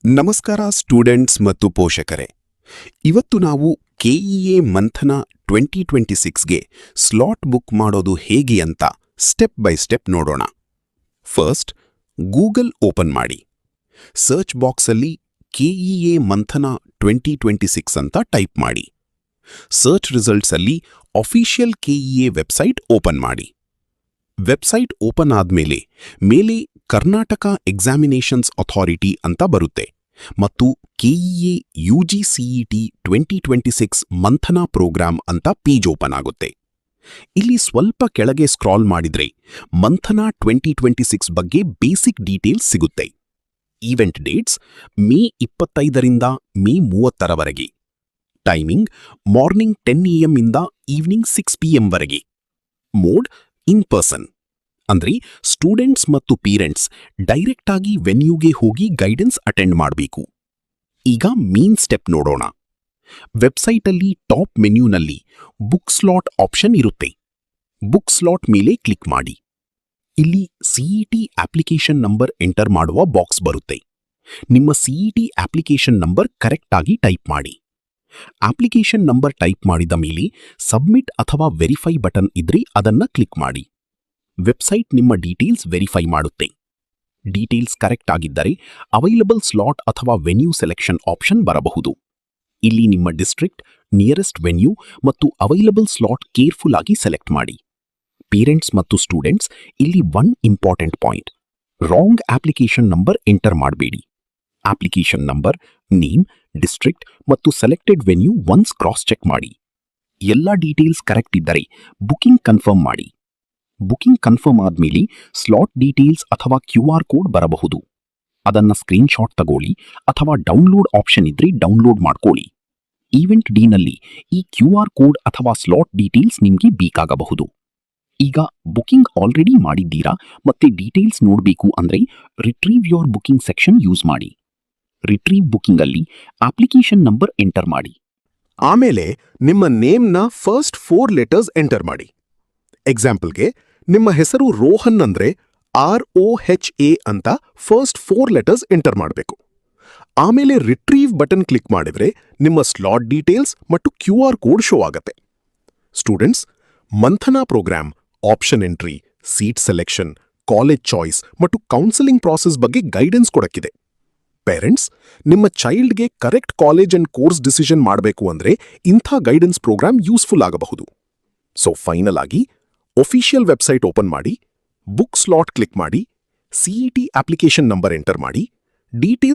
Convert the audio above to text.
ನಮಸ್ಕಾರ ಸ್ಟೂಡೆಂಟ್ಸ್ ಮತ್ತು ಪೋಷಕರೇ. ಇವತ್ತು ನಾವು ಕೆಇಎ ಮಂಥನ 2026ಗೆ ಸ್ಲಾಟ್ ಬುಕ್ ಮಾಡೋದು ಹೇಗೆ ಅಂತ ಸ್ಟೆಪ್ ಬೈ ಸ್ಟೆಪ್ ನೋಡೋಣ. ಫಸ್ಟ್, ಗೂಗಲ್ ಓಪನ್ ಮಾಡಿ. ಸರ್ಚ್ ಬಾಕ್ಸಲ್ಲಿ ಕೆಇಎ ಮಂಥನ 2026 ಅಂತ ಟೈಪ್ ಮಾಡಿ. ಸರ್ಚ್ ರಿಸಲ್ಟ್ಸಲ್ಲಿ ಅಫಿಷಿಯಲ್ ಕೆಇಎ ವೆಬ್ಸೈಟ್ ಓಪನ್ ಮಾಡಿ. ವೆಬ್ಸೈಟ್ ಓಪನ್ ಆದ್ಮೇಲೆ ಮೇಲೆ ಕರ್ನಾಟಕ ಎಕ್ಸಾಮಿನೇಷನ್ಸ್ ಅಥಾರಿಟಿ ಅಂತ ಬರುತ್ತೆ ಮತ್ತು ಕೆಇಎ UGCET 2026 ಮಂಥನ ಪ್ರೋಗ್ರಾಂ ಅಂತ ಪೇಜ್ ಓಪನ್ ಆಗುತ್ತೆ. ಇಲ್ಲಿ ಸ್ವಲ್ಪ ಕೆಳಗೆ ಸ್ಕ್ರಾಲ್ ಮಾಡಿದ್ರೆ ಮಂಥನ 2026 ಬಗ್ಗೆ ಬೇಸಿಕ್ ಡೀಟೇಲ್ಸ್ ಸಿಗುತ್ತೆ. ಈವೆಂಟ್ ಡೇಟ್ಸ್ ಮೇ 25ರಿಂದ ಮೇ 30ರವರೆಗೆ. ಟೈಮಿಂಗ್ ಮಾರ್ನಿಂಗ್ 10 AM ಇಂದ ಈವ್ನಿಂಗ್ 6 PM ವರೆಗೆ. ಮೋಡ್ ಇನ್ ಪರ್ಸನ್, ಅಂದ್ರೆ ಸ್ಟೂಡೆಂಟ್ಸ್ ಮತ್ತು ಪೇರೆಂಟ್ಸ್ ಡೈರೆಕ್ಟ್ ಆಗಿ ವೆನ್ಯೂಗೆ ಹೋಗಿ ಗೈಡೆನ್ಸ್ ಅಟೆಂಡ್ ಮಾಡಬೇಕು. ಈಗ ಮೇನ್ ಸ್ಟೆಪ್ ನೋಡೋಣ. ವೆಬ್ಸೈಟಲ್ಲಿ ಟಾಪ್ ಮೆನ್ಯೂನಲ್ಲಿ ಬುಕ್ ಸ್ಲಾಟ್ ಆಪ್ಷನ್ ಇರುತ್ತೆ. ಬುಕ್ ಸ್ಲಾಟ್ ಮೇಲೆ ಕ್ಲಿಕ್ ಮಾಡಿ. ಇಲ್ಲಿ ಸಿಇಟಿ ಅಪ್ಲಿಕೇಶನ್ ನಂಬರ್ ಎಂಟರ್ ಮಾಡುವ ಬಾಕ್ಸ್ ಬರುತ್ತೆ. ನಿಮ್ಮ ಸಿಇಟಿ ಅಪ್ಲಿಕೇಶನ್ ನಂಬರ್ ಕರೆಕ್ಟ್ ಆಗಿ ಟೈಪ್ ಮಾಡಿ. ಅಪ್ಲಿಕೇಶನ್ ನಂಬರ್ ಟೈಪ್ ಮಾಡಿದ ಮೇಲೆ ಸಬ್ಮಿಟ್ ಅಥವಾ ವೆರಿಫೈ ಬಟನ್ ಇದ್ರೆ ಅದನ್ನ ಕ್ಲಿಕ್ ಮಾಡಿ. ವೆಬ್ಸೈಟ್ ನಿಮ್ಮ ಡೀಟೇಲ್ಸ್ ವೆರಿಫೈ ಮಾಡುತ್ತೆ. ಡೀಟೇಲ್ಸ್ ಕರೆಕ್ಟ್ ಆಗಿದ್ದರೆ ಅವೈಲಬಲ್ ಸ್ಲಾಟ್ ಅಥವಾ ವೆನ್ಯೂ ಸೆಲೆಕ್ಷನ್ ಆಪ್ಷನ್ ಬರಬಹುದು. ಇಲ್ಲಿ ನಿಮ್ಮ ಡಿಸ್ಟ್ರಿಕ್ಟ್, ನಿಯರೆಸ್ಟ್ ವೆನ್ಯೂ ಮತ್ತು ಅವೈಲಬಲ್ ಸ್ಲಾಟ್ ಕೇರ್ಫುಲ್ ಆಗಿ ಸೆಲೆಕ್ಟ್ ಮಾಡಿ. ಪೇರೆಂಟ್ಸ್ ಮತ್ತು ಸ್ಟೂಡೆಂಟ್ಸ್ ಇಲ್ಲಿ one important point: wrong application number enter ಮಾಡಬೇಡಿ. ಅಪ್ಲಿಕೇಶನ್ ನಂಬರ್, ನೇಮ್, ಡಿಸ್ಟ್ರಿಕ್ಟ್ ಮತ್ತು selected venue once cross check ಮಾಡಿ. ಎಲ್ಲ ಡೀಟೇಲ್ಸ್ ಕರೆಕ್ಟ್ ಇದ್ದರೆ ಬುಕಿಂಗ್ ಕನ್ಫರ್ಮ್ ಮಾಡಿ. ಬುಕಿಂಗ್ ಕನ್ಫರ್ಮ್ ಆದ್ಮೇಲೆ ಸ್ಲಾಟ್ ಡೀಟೇಲ್ಸ್ ಅಥವಾ QR ಕೋಡ್ ಬರಬಹುದು. ಅದನ್ನ ಸ್ಕ್ರೀನ್ಶಾಟ್ ತಗೊಳ್ಳಿ ಅಥವಾ ಡೌನ್ಲೋಡ್ ಆಪ್ಷನ್ ಇದ್ರೆ ಡೌನ್ಲೋಡ್ ಮಾಡ್ಕೊಳ್ಳಿ. ಈವೆಂಟ್ ಡಿನಲ್ಲಿ ಈ QR ಕೋಡ್ ಅಥವಾ ಸ್ಲಾಟ್ ಡೀಟೇಲ್ಸ್ ನಿಮಗೆ ಬೇಕಾಗಬಹುದು. ಈಗ ಬುಕಿಂಗ್ ಆಲ್ರೆಡಿ ಮಾಡಿದ್ದೀರಾ ಮತ್ತೆ ಡೀಟೇಲ್ಸ್ ನೋಡಬೇಕು ಅಂದ್ರೆ retrieve your booking section use ಮಾಡಿ. ರಿಟ್ರೀವ್ ಬುಕಿಂಗ್ ಅಲ್ಲಿ ಅಪ್ಲಿಕೇಶನ್ ನಂಬರ್ ಎಂಟರ್ ಮಾಡಿ. ಆಮೇಲೆ ನಿಮ್ಮ ನೇಮ್ನ ಫಸ್ಟ್ 4 ಲೆಟರ್ಸ್ ಎಂಟರ್ ಮಾಡಿ. ಎಕ್ಸಾಂಪಲ್ಗೆ ನಿಮ್ಮ ಹೆಸರು ರೋಹನ್ ಅಂದ್ರೆ ROHA ಅಂತ ಫಸ್ಟ್ 4 ಲೆಟರ್ಸ್ ಎಂಟರ್ ಮಾಡಬೇಕು. ಆಮೇಲೆ ರಿಟ್ರೀವ್ ಬಟನ್ ಕ್ಲಿಕ್ ಮಾಡಿದ್ರೆ ನಿಮ್ಮ ಸ್ಲಾಟ್ ಡೀಟೇಲ್ಸ್ ಮತ್ತು QR ಕೋಡ್ ಶೋ ಆಗತ್ತೆ. Students, Manthana programme, option entry, seat selection, college choice ಮತ್ತು ಕೌನ್ಸೆಲಿಂಗ್ ಪ್ರಾಸೆಸ್ ಬಗ್ಗೆ ಗೈಡೆನ್ಸ್ ಕೊಡಕ್ಕಿದೆ. ಪೇರೆಂಟ್ಸ್, ನಿಮ್ಮ ಚೈಲ್ಡ್ಗೆ correct college and course decision ಮಾಡಬೇಕು ಅಂದ್ರೆ ಇಂಥ ಗೈಡೆನ್ಸ್ ಪ್ರೋಗ್ರಾಂ ಯೂಸ್ಫುಲ್ ಆಗಬಹುದು. ಸೊ ಫೈನಲ್ ಆಗಿ ಒಫಿಷಿಯಲ್ ವೆಬ್ಸೈಟ್ ಓಪನ್ ಮಾಡಿ, ಬುಕ್ ಸ್ಲಾಟ್ ಕ್ಲಿಕ್ ಮಾಡಿ, ಸಿಇಟಿ ಅಪ್ಲಿಕೇಶನ್ ನಂಬರ್ ಎಂಟರ್ ಮಾಡಿ, ಡೀಟೇಲ್